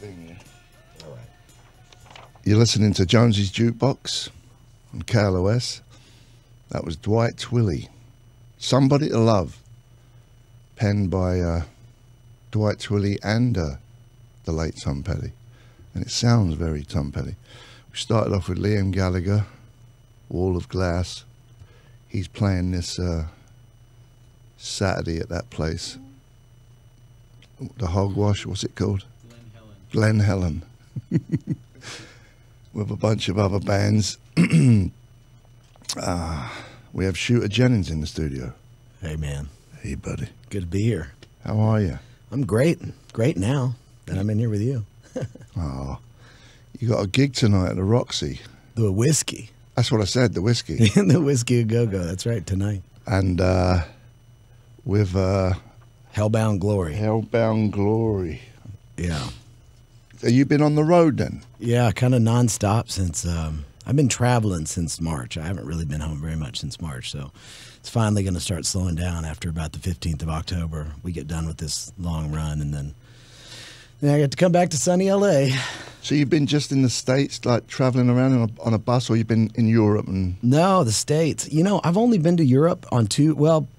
thing here. All right. You're listening to Jonesy's Jukebox on KLOS. That was Dwight Twilley. Somebody to Love. Penned by Dwight Twilley and the late Tom Petty. And it sounds very Tom Petty. We started off with Liam Gallagher, Wall of Glass. He's playing this Saturday at that place. The Hogwash, what's it called? Glen Helen. With a bunch of other bands. We have Shooter Jennings in the studio. Hey, man. Hey, buddy. Good to be here. How are you? I'm great. Great now that I'm in here with you. Oh, you got a gig tonight at the Roxy. The whiskey. That's what I said, the whiskey. The Whiskey A Go-Go. That's right, tonight. And with Hellbound Glory. Hellbound Glory. Yeah. So you been on the road then? Yeah, kind of nonstop since I've been traveling since March. I haven't really been home very much since March, so it's finally going to start slowing down after about the 15th of October. We get done with this long run, and then I get to come back to sunny LA. So you've been just in the States, like traveling around on a bus, or you've been in Europe? And No, the States. You know, I've only been to Europe on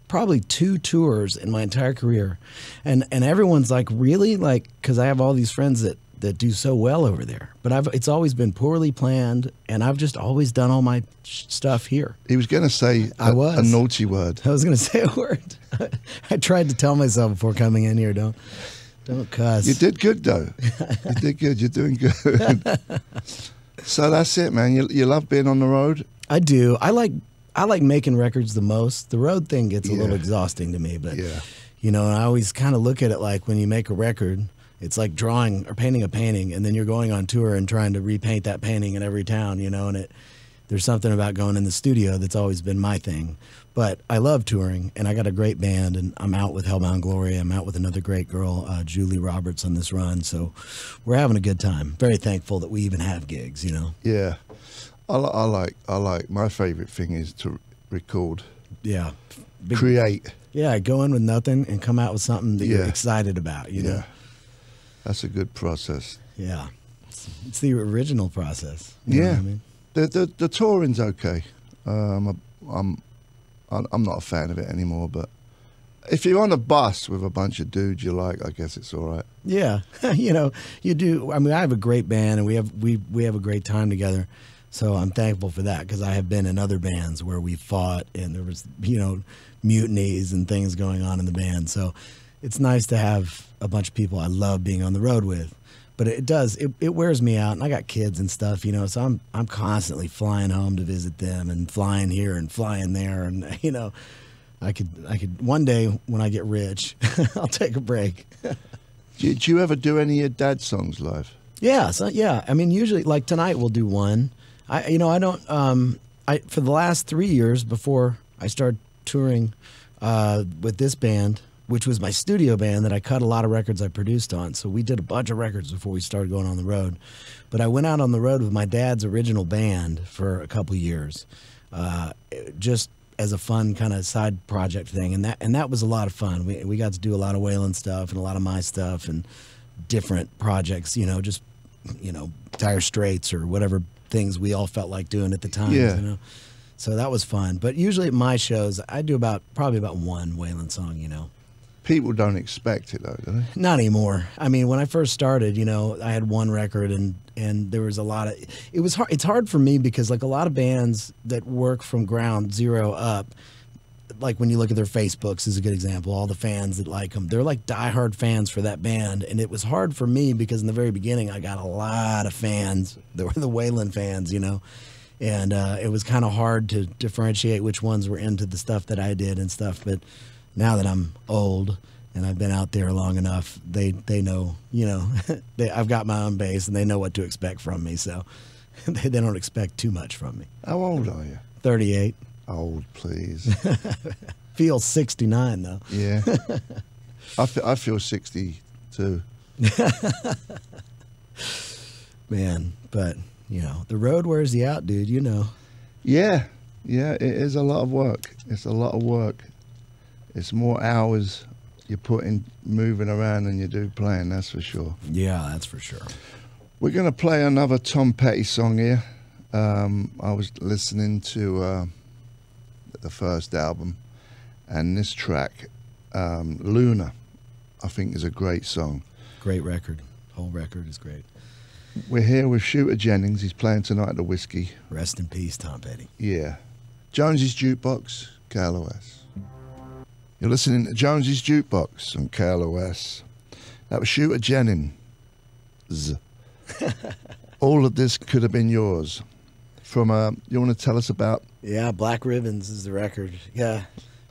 probably two tours in my entire career. And everyone's like, really? Like, because I have all these friends that do so well over there. But it's always been poorly planned, and I've just always done all my stuff here. He was going to say a naughty word. I was going to say a word. I tried to tell myself before coming in here, don't cuss. You did good, though. You did good. You're doing good. So that's it, man. You love being on the road? I do. I like making records the most. The road thing gets a little exhausting to me, but you know, and I always kind of look at it like when you make a record, it's like drawing or painting a painting, and then you're going on tour and trying to repaint that painting in every town, you know, and there's something about going in the studio that's always been my thing. But I love touring, and I got a great band, and I'm out with Hellbound Glory. I'm out with another great girl, Julie Roberts, on this run, so we're having a good time. Very thankful that we even have gigs, you know. Yeah. I like my favorite thing is to record. Yeah. Create. Yeah, go in with nothing and come out with something that you're excited about, you know. That's a good process. Yeah. It's the original process. You know what I mean? The touring's okay. I'm not a fan of it anymore, but if you're on a bus with a bunch of dudes you like, I guess it's all right. Yeah. You know, you do. I mean, I have a great band, and we have a great time together. So I'm thankful for that, because I have been in other bands where we fought and there was, you know, mutinies and things going on in the band. So it's nice to have a bunch of people I love being on the road with. But it wears me out, and I got kids and stuff, you know, so I'm constantly flying home to visit them and flying here and flying there, and you know, I could one day when I get rich, I'll take a break. Do you ever do any of your dad's songs live? Yeah, I mean, usually like tonight we'll do one. I for the last 3 years before I started touring with this band, which was my studio band that I cut a lot of records I produced on. So we did a bunch of records before we started going on the road. But I went out on the road with my dad's original band for a couple years, just as a fun kind of side project thing. And that was a lot of fun. We got to do a lot of Waylon stuff and a lot of my stuff and different projects, you know, just, you know, Dire Straits or whatever things we all felt like doing at the time, you know. So that was fun. But usually at my shows, I do probably about one Waylon song, you know. People don't expect it, though, do they? Not anymore. I mean, when I first started, you know, I had one record, and there was a lot of. It was hard. It's hard for me because, like, a lot of bands that work from ground zero up, like when you look at their Facebooks is a good example. All the fans that like them, they're like diehard fans for that band, and it was hard for me because in the very beginning, I got a lot of fans that were the Waylon fans, you know. And it was kind of hard to differentiate which ones were into the stuff that I did and stuff, but now that I'm old and I've been out there long enough, they know, you know, I've got my own base and they know what to expect from me. So they don't expect too much from me. How old are you? 38. Old, please. Feels 69 though. Yeah. I feel 62. Man, but you know, the road wears you out, dude, you know. Yeah. Yeah, it is a lot of work. It's a lot of work. It's more hours you put in moving around than you do playing, that's for sure. Yeah, that's for sure. We're going to play another Tom Petty song here. I was listening to the first album, and this track, Luna, I think is a great song. Great record. Whole record is great. We're here with Shooter Jennings. He's playing tonight at the Whiskey. Rest in peace, Tom Petty. Yeah. Jonesy's Jukebox, KLOS. You're listening to Jonesy's Jukebox on KLOS. That was Shooter Jennings. All of this could have been yours. From you want to tell us about? Yeah, Black Ribbons is the record. Yeah.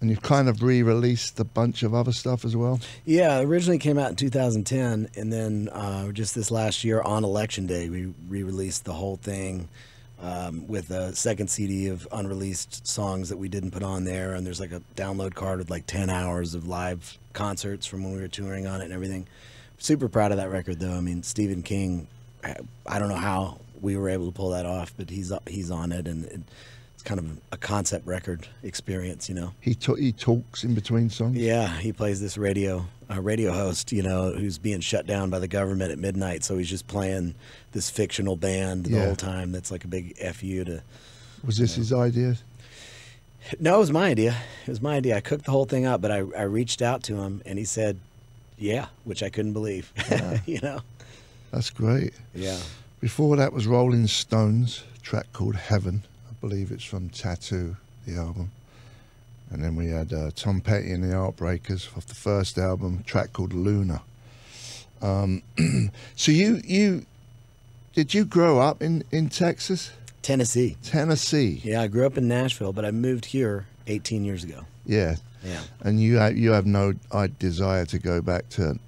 And you've kind of re-released a bunch of other stuff as well? Yeah, it originally came out in 2010, and then just this last year on Election Day, we re-released the whole thing with a second CD of unreleased songs that we didn't put on there, and there's like a download card with like 10 hours of live concerts from when we were touring on it and everything. Super proud of that record, though. I mean, Stephen King, I don't know how we were able to pull that off, but he's on it, and it's kind of a concept record experience, you know. He talks in between songs? Yeah, he plays this radio host, you know, who's being shut down by the government at midnight, so he's just playing this fictional band the whole time. That's like a big FU to... Was this his idea? No, it was my idea. It was my idea. I cooked the whole thing up, but I reached out to him, and he said, yeah, which I couldn't believe, you know. That's great. Yeah. Before that was Rolling Stones, a track called Heaven. I believe it's from Tattoo, the album. And then we had Tom Petty and the Heartbreakers off the first album, a track called Luna. So did you grow up in Texas? Tennessee. Tennessee. Yeah, I grew up in Nashville, but I moved here 18 years ago. Yeah. Yeah. And you have no desire to go back to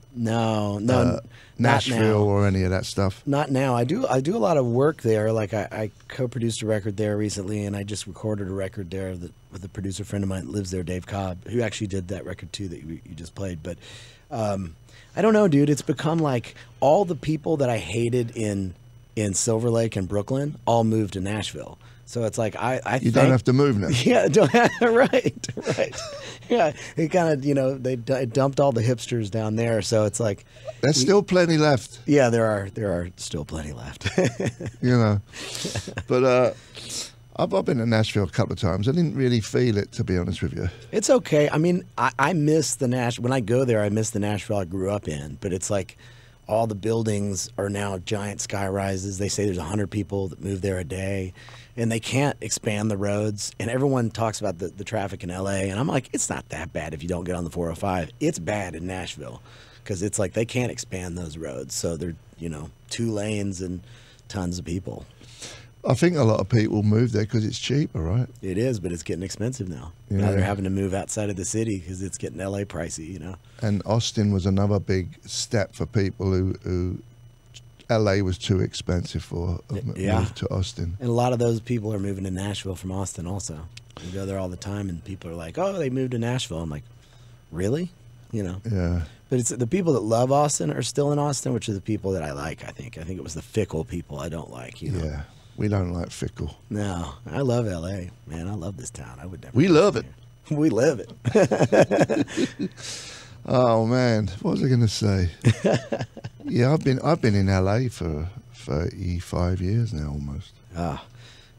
Nashville or any of that stuff? Not now. I do a lot of work there. Like I co-produced a record there recently, and I just recorded a record there with a producer friend of mine that lives there, Dave Cobb, who actually did that record too that you just played. But I don't know, dude. It's become like all the people that I hated in Silver Lake and Brooklyn all moved to Nashville. So it's like you don't have to move now. Yeah, right. Yeah, it kind of, you know, they dumped all the hipsters down there. So it's like there's still plenty left. Yeah, there are still plenty left. You know, but I've been to Nashville a couple of times. I didn't really feel it, to be honest with you. It's okay. I mean, I miss the Nashville. When I go there, I miss the Nashville I grew up in. But it's like all the buildings are now giant sky rises. They say there's 100 people that move there a day, and they can't expand the roads. And everyone talks about the traffic in L.A., and I'm like, it's not that bad if you don't get on the 405. It's bad in Nashville because it's like they can't expand those roads. So they're, you know, 2 lanes and tons of people. I think a lot of people move there because it's cheaper, right? It is, but it's getting expensive now. Yeah. Now they're having to move outside of the city because it's getting L.A. pricey, you know. And Austin was another big step for people who L.A. was too expensive for. Moved to Austin. And a lot of those people are moving to Nashville from Austin also. We go there all the time, and people are like, oh, they moved to Nashville. I'm like, really? You know? Yeah. But it's the people that love Austin are still in Austin, which are the people that I like, I think. I think it was the fickle people I don't like, you know? Yeah. We don't like fickle. No, I love L.A. Man, I love this town. I would never. We love it. We live it. Oh man, what was I going to say? Yeah, I've been in LA for 35 years now almost. Ah,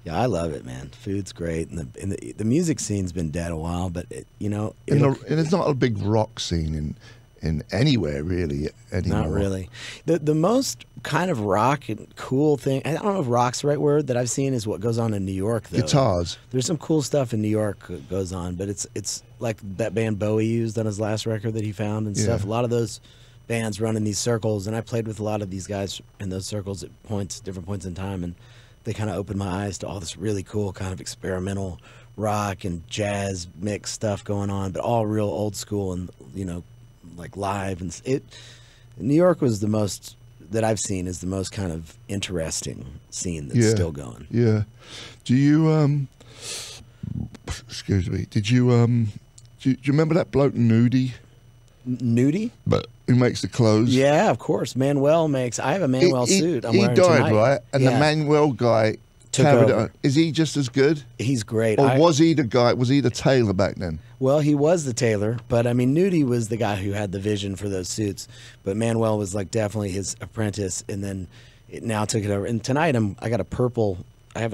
yeah, I love it, man. Food's great, and the music scene's been dead a while, but you know, and it's not a big rock scene in anywhere really anymore. Not really. The most kind of rock and cool thing, I don't know if rock's the right word, that I've seen is what goes on in New York, though. Guitars. There's some cool stuff in New York that goes on, but it's like that band Bowie used on his last record that he found and stuff. A lot of those bands run in these circles, and I played with a lot of these guys in those circles at different points in time, and they kind of opened my eyes to all this really cool kind of experimental rock and jazz mix stuff going on, but all real old school and, you know, like live. And New York was the most that I've seen is the most kind of interesting scene that's still going. Yeah. Do you excuse me, do you remember that bloke Nudie? Nudie? But who makes the clothes? Yeah, of course. Manuel makes. I have a Manuel suit. I'm wearing died, tonight. Right? And the Manuel guy took carried it over. on. Is he just as good? He's great. Or was he the guy? Was he the tailor back then? Well, he was the tailor, but I mean, Nudie was the guy who had the vision for those suits. But Manuel was like definitely his apprentice, and then it now took it over. And tonight I have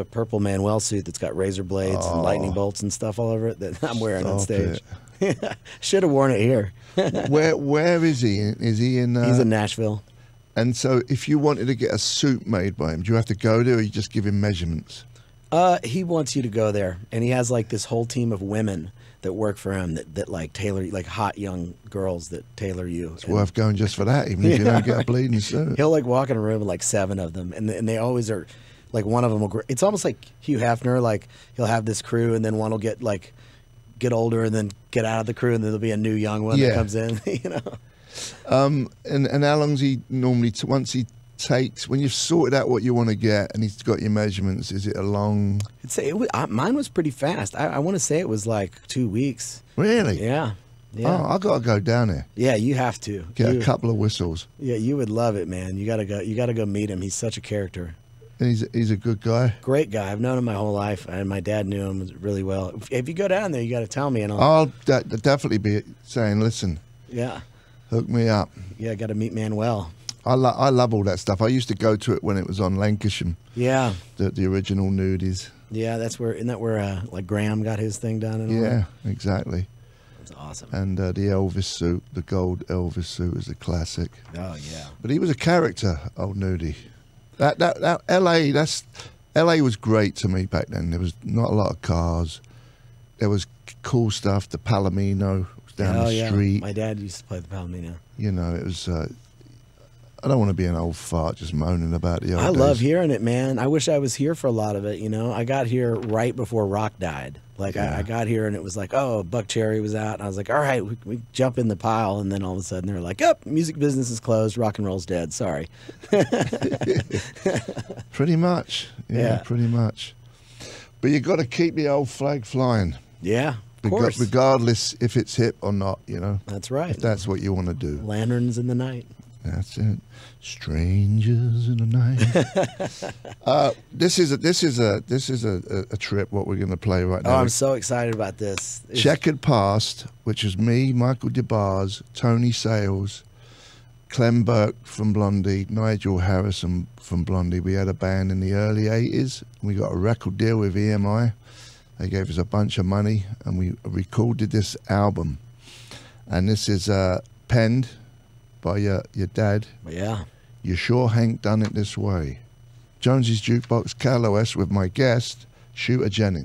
a purple Manuel suit that's got razor blades and lightning bolts and stuff all over it that I'm wearing on stage. Should have worn it here. Where is he? Is he in? He's in Nashville. And so, if you wanted to get a suit made by him, do you have to go there, or you just give him measurements? He wants you to go there, and he has like this whole team of women that work for him that like tailor, like hot young girls that tailor you. It's worth going just for that, even if you don't get a bleeding suit. He'll like walk in a room with like 7 of them, and they always are like one of them will. It's almost like Hugh Hefner. Like he'll have this crew, and then one will get older, and then get out of the crew, and then there'll be a new young one that comes in. You know. And how long does he normally? Once he takes, when you've sorted out what you want to get, and he's got your measurements, is it a long? Mine was pretty fast. I want to say it was like 2 weeks. Really? Yeah. Yeah. Oh, I got to go down there. Yeah, you have to Get a couple of whistles. Yeah, you would love it, man. You gotta go. You gotta go meet him. He's such a character. And he's a good guy. Great guy. I've known him my whole life, and my dad knew him really well. If you go down there, you got to tell me, and I'll definitely be saying, listen. Yeah. Hook me up. Yeah, got to meet Manuel. I love all that stuff. I used to go to it when it was on Lancashire. Yeah. The original Nudies. Yeah, isn't that where like Graham got his thing done? And all yeah, that? That's awesome. And the Elvis suit, the gold Elvis suit, is a classic. Oh yeah. But he was a character, old Nudie. That LA was great to me back then. There was not a lot of cars. There was cool stuff. The Palomino was down the street. My dad used to play the Palomino. You know, it was. I don't want to be an old fart just moaning about the old days. I love hearing it, man. I wish I was here for a lot of it. You know, I got here right before rock died. Like I got here and it was like, oh, Buck Cherry was out, and I was like, all right, we jump in the pile, and then all of a sudden they're like, oh, music business is closed, rock and roll's dead. Sorry. Pretty much, yeah, pretty much. But you got to keep the old flag flying. Yeah, of course. Regardless if it's hip or not, you know. That's right. If that's what you want to do. Lanterns in the night. That's it. Strangers in the night. This is a trip. What we're going to play right now. Oh, I'm so excited about this. Checkered Past, which is me, Michael DeBar's, Tony Sales, Clem Burke from Blondie, Nigel Harrison from Blondie. We had a band in the early 80s. We got a record deal with EMI. They gave us a bunch of money, and we recorded this album. And this is penned by your dad. Yeah. You sure Hank done it this way. Jonesy's Jukebox, Cal OS, with my guest, Shooter Jennings.